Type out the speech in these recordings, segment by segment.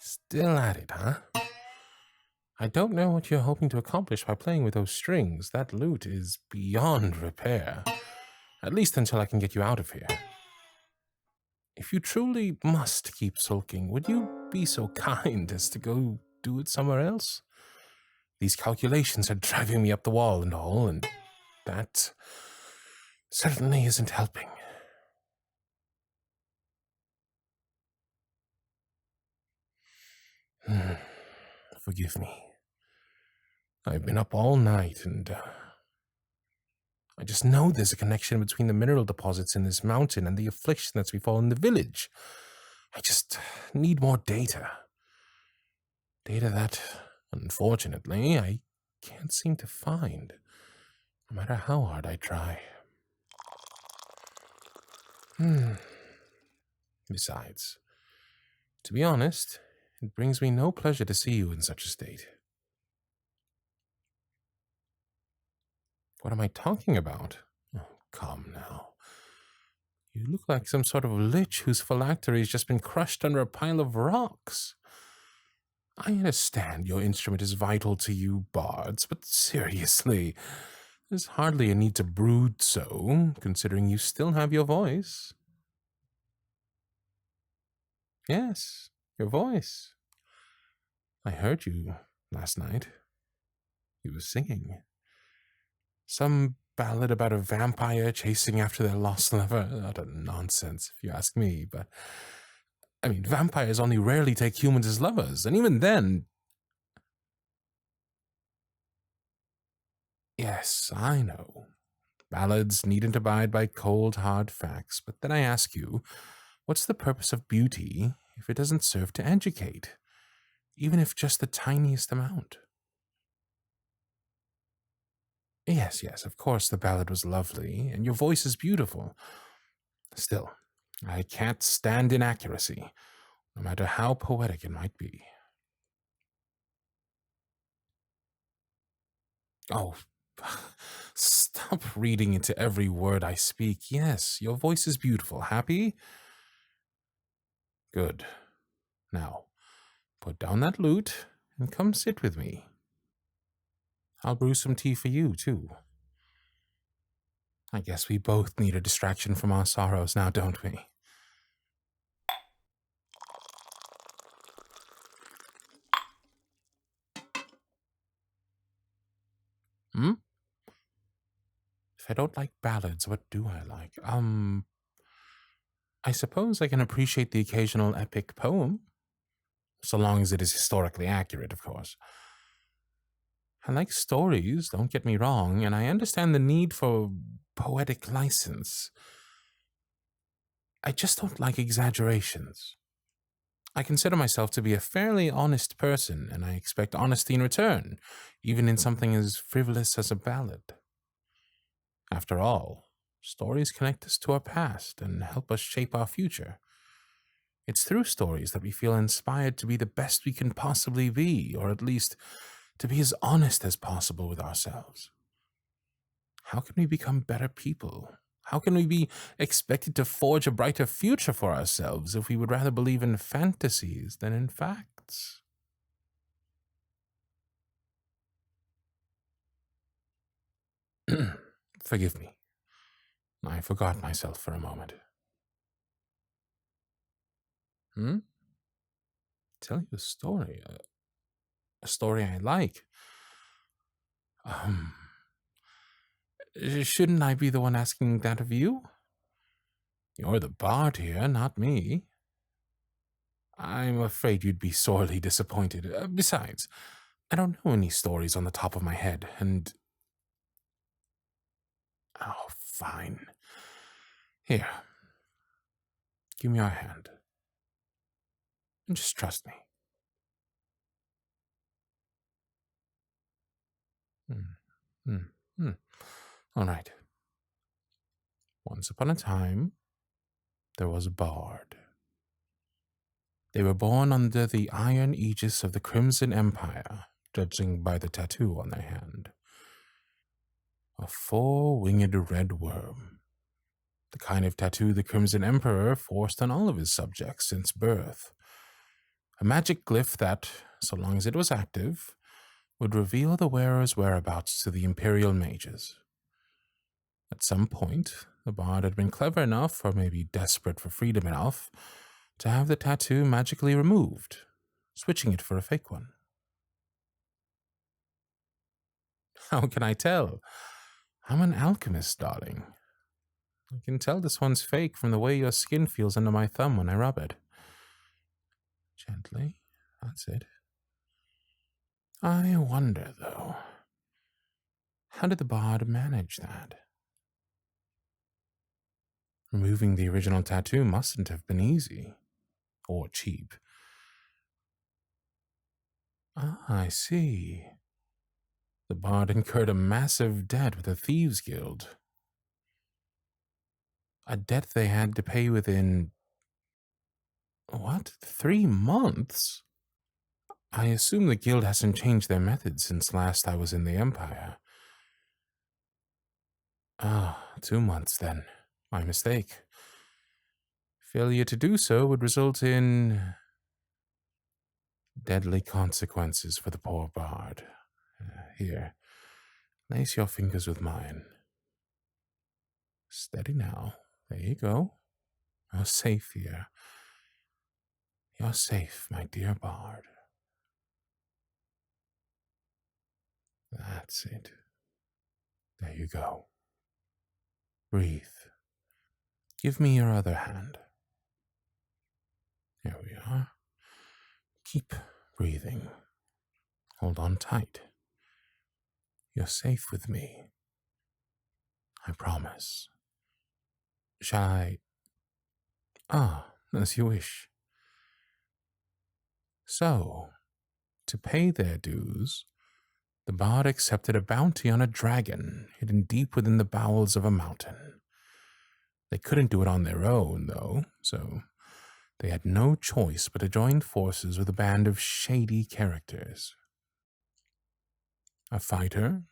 Still at it, huh? I don't know what you're hoping to accomplish by playing with those strings. That lute is beyond repair. At least until I can get you out of here. If you truly must keep sulking, would you be so kind as to go do it somewhere else? These calculations are driving me up the wall and all, and that certainly isn't helping. Forgive me. I've been up all night, and I just know there's a connection between the mineral deposits in this mountain and the affliction that's befallen the village. I just need more data. Data that, unfortunately, I can't seem to find, no matter how hard I try. Besides, to be honest, it brings me no pleasure to see you in such a state. What am I talking about? Oh, come now. You look like some sort of lich whose phylactery's just been crushed under a pile of rocks. I understand your instrument is vital to you bards, but seriously, there's hardly a need to brood so, considering you still have your voice. Yes, your voice. I heard you last night. You were singing. Some ballad about a vampire chasing after their lost lover. Utter nonsense, if you ask me, but I mean, vampires only rarely take humans as lovers, and even then... Yes, I know. Ballads needn't abide by cold, hard facts, but then I ask you, what's the purpose of beauty if it doesn't serve to educate, even if just the tiniest amount? Yes, of course the ballad was lovely, and your voice is beautiful. Still, I can't stand inaccuracy, no matter how poetic it might be. Oh, stop reading into every word I speak. Yes, your voice is beautiful. Happy? Good. Now, put down that lute and come sit with me. I'll brew some tea for you, too. I guess we both need a distraction from our sorrows now, don't we? If I don't like ballads, what do I like? I suppose I can appreciate the occasional epic poem, so long as it is historically accurate, of course. I like stories, don't get me wrong, and I understand the need for poetic license. I just don't like exaggerations. I consider myself to be a fairly honest person, and I expect honesty in return, even in something as frivolous as a ballad. After all, stories connect us to our past and help us shape our future. It's through stories that we feel inspired to be the best we can possibly be, or at least to be as honest as possible with ourselves. How can we become better people? How can we be expected to forge a brighter future for ourselves if we would rather believe in fantasies than in facts? Forgive me. I forgot myself for a moment. Tell you a story. A story I like. Shouldn't I be the one asking that of you? You're the bard here, not me. I'm afraid you'd be sorely disappointed. Besides, I don't know any stories on the top of my head, and... Oh, fine. Here. Give me your hand. And just trust me. All right. Once upon a time, there was a bard. They were born under the iron aegis of the Crimson Empire, judging by the tattoo on their hand. A four-winged red worm. The kind of tattoo the Crimson Emperor forced on all of his subjects since birth. A magic glyph that, so long as it was active, would reveal the wearer's whereabouts to the Imperial mages. At some point, the bard had been clever enough, or maybe desperate for freedom enough, to have the tattoo magically removed, switching it for a fake one. How can I tell? I'm an alchemist, darling. I can tell this one's fake from the way your skin feels under my thumb when I rub it. Gently, that's it. I wonder, though, how did the bard manage that? Removing the original tattoo mustn't have been easy. Or cheap. Ah, I see. The bard incurred a massive debt with the Thieves' Guild. A debt they had to pay within... what? 3 months? I assume the guild hasn't changed their methods since last I was in the Empire. Ah, 2 months then. My mistake. Failure to do so would result in deadly consequences for the poor bard. Here, lace your fingers with mine. Steady now. There you go. You're safe here. You're safe, my dear bard. That's it. There you go. Breathe. Give me your other hand. Here we are. Keep breathing. Hold on tight. You're safe with me. I promise. Shall I? Ah, as you wish. So, to pay their dues, the bard accepted a bounty on a dragon hidden deep within the bowels of a mountain. They couldn't do it on their own, though, so they had no choice but to join forces with a band of shady characters. A fighter,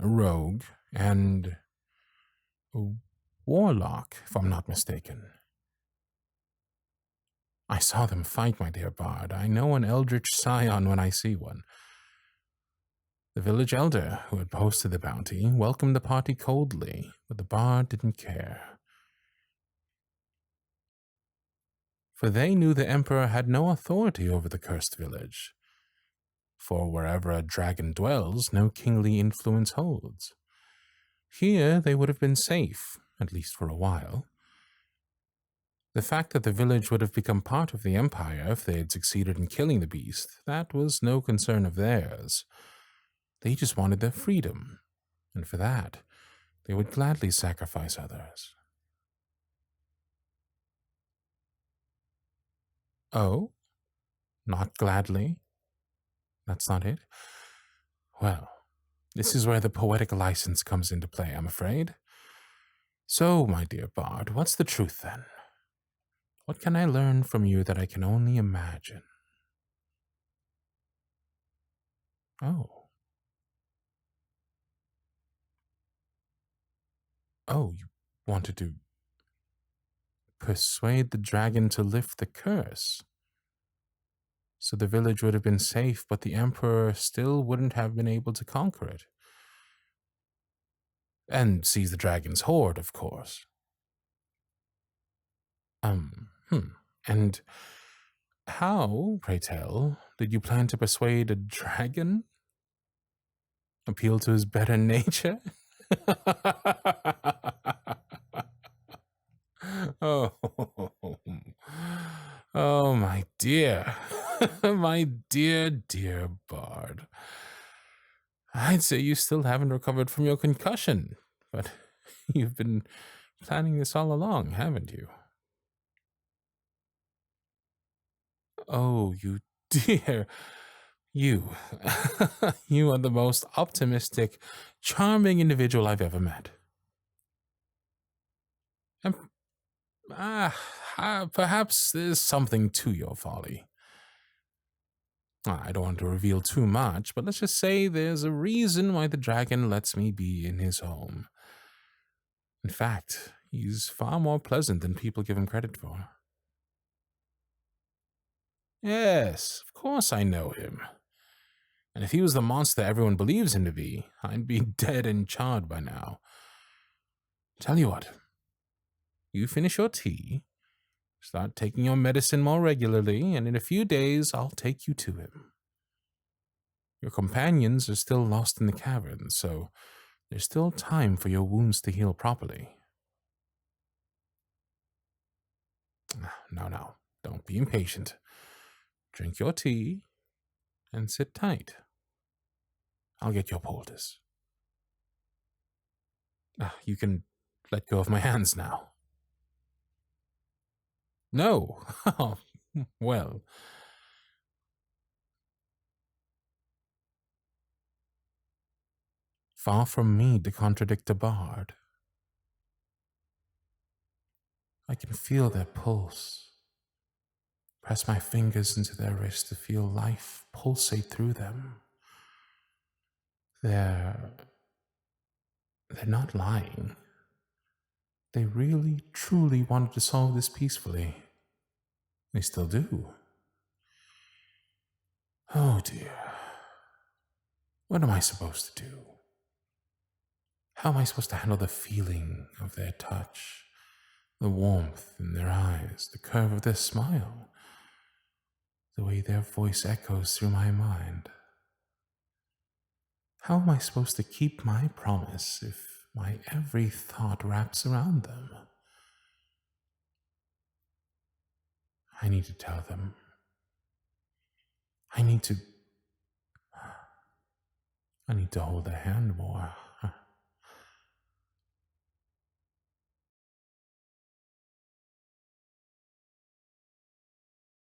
a rogue, and a warlock, if I'm not mistaken. I saw them fight, my dear bard. I know an eldritch scion when I see one. The village elder, who had posted the bounty, welcomed the party coldly, but the bard didn't care. For they knew the emperor had no authority over the cursed village. For wherever a dragon dwells, no kingly influence holds. Here they would have been safe, at least for a while. The fact that the village would have become part of the empire if they had succeeded in killing the beast, that was no concern of theirs. They just wanted their freedom, and for that, they would gladly sacrifice others. Oh? Not gladly? That's not it? Well, this is where the poetic license comes into play, I'm afraid. So, my dear bard, what's the truth then? What can I learn from you that I can only imagine? Oh. Oh, you wanted to persuade the dragon to lift the curse. So the village would have been safe, but the emperor still wouldn't have been able to conquer it. And seize the dragon's hoard, of course. And how, pray tell, did you plan to persuade a dragon? Appeal to his better nature? Oh, oh, my dear, my dear, dear bard. I'd say you still haven't recovered from your concussion, but you've been planning this all along, haven't you? Oh, you dear, you. You are the most optimistic, charming individual I've ever met. And, perhaps there's something to your folly. I don't want to reveal too much, but let's just say there's a reason why the dragon lets me be in his home. In fact, he's far more pleasant than people give him credit for. Yes, of course I know him. And if he was the monster everyone believes him to be, I'd be dead and charred by now. Tell you what, you finish your tea, start taking your medicine more regularly, and in a few days I'll take you to him. Your companions are still lost in the cavern, so there's still time for your wounds to heal properly. No, don't be impatient. Drink your tea and sit tight. I'll get your poultice. You can let go of my hands now. No. Well. Far from me to contradict a bard. I can feel their pulse. Press my fingers into their wrists to feel life pulsate through them. They're not lying. They really, truly wanted to solve this peacefully. They still do. Oh dear. What am I supposed to do? How am I supposed to handle the feeling of their touch, the warmth in their eyes, the curve of their smile, the way their voice echoes through my mind? How am I supposed to keep my promise if my every thought wraps around them? I need to tell them. I need to hold their hand more.